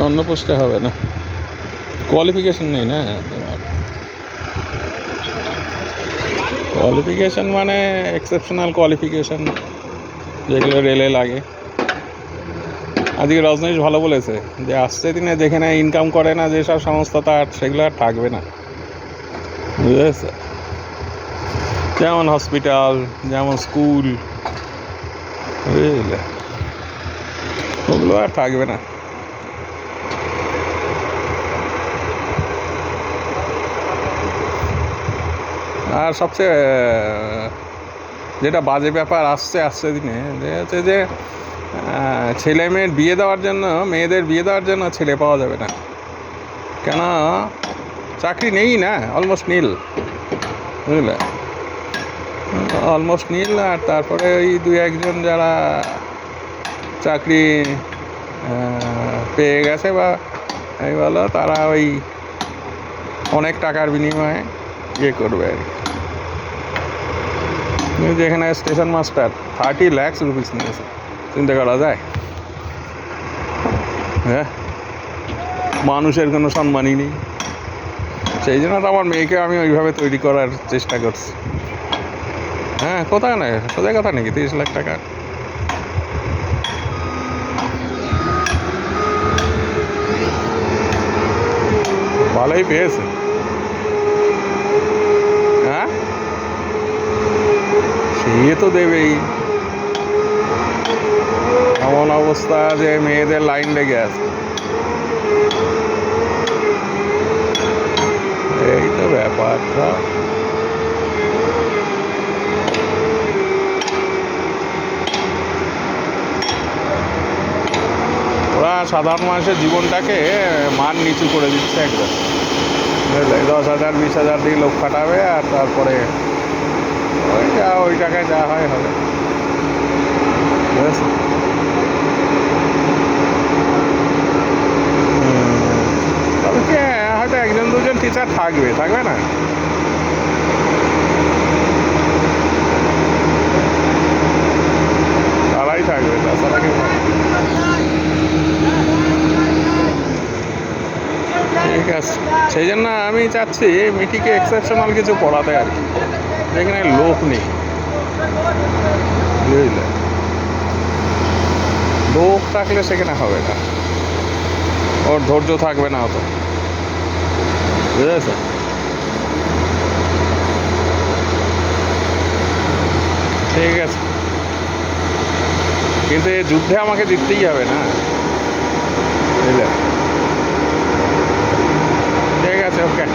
অন্য পোস্টে হবে না, কোয়ালিফিকেশন নেই না তোমার। কোয়ালিফিকেশন মানে এক্সেপশনাল কোয়ালিফিকেশন, যেগুলো রেলে লাগে। আজকে রজনীশ ভালো বলেছে যে আসছে দিনে যেখানে ইনকাম করে না যেসব সংস্থা, তার সেগুলো আর থাকবে না, বুঝেছে? যেমন হসপিটাল, যেমন স্কুল, বুঝলে, ওগুলো আর থাকবে না। আর সবচেয়ে যেটা বাজে ব্যাপার আসছে দিনে, যে হচ্ছে যে ছেলে মেয়ের বিয়ে দেওয়ার জন্য, মেয়েদের বিয়ে দেওয়ার জন্য ছেলে পাওয়া যাবে না। কেন? চাকরি নেই না, অলমোস্ট নীল, বুঝলে, অলমোস্ট নীল। আর তারপরে ওই দুই একজন যারা চাকরি পেয়ে গেছে বা এই বলো, তারা ওই অনেক টাকার বিনিময়ে ইয়ে করবে আর কি। যেখানে স্টেশন মাস্টার 30 লাখ রুপিস নিয়েছে, চিন্তা করা যায়? হ্যাঁ, মানুষের কোনো সম্মানই নেই। সেই জন্য তো আমার মেয়েকে আমি ওইভাবে তৈরি করার চেষ্টা করছি। হ্যাঁ, কোথায় নয়, সোজা কথা নাকি 30 লাখ টাকা। ভালোই পেয়েছে। হ্যাঁ, সে তো দেবেই। এমন অবস্থা যে মেয়েদের লাইন লেগে আছে, এই তো ব্যাপারটা। ওরা সাধারণ মানুষের জীবনটাকে মান নিচু করে দিচ্ছে একদম, বুঝলে? 10,000 20,000 দিয়ে লোক খাটাবে, আর তারপরে ওই টাকায় যা হয় হবে, বুঝেছো? তবে কি, হয়তো একজন দুজন টিচার থাকবে না, তারাই থাকবে, তাছাড়া কেউ থাকবে। ঠিক আছে, সেই জন্য আমি চাচ্ছি মিটিকে এক্সেপশনাল কিছু পড়াতে আর কি, যেখানে লোক নেই, বুঝলে? লোক থাকলে সেখানে হবে না, ওর ধৈর্য থাকবে না অত, বুঝেছে? ঠিক আছে, কিন্তু এই যুদ্ধে আমাকে জিততেই হবে না, বুঝলে? ঠিক আছে, ওকে।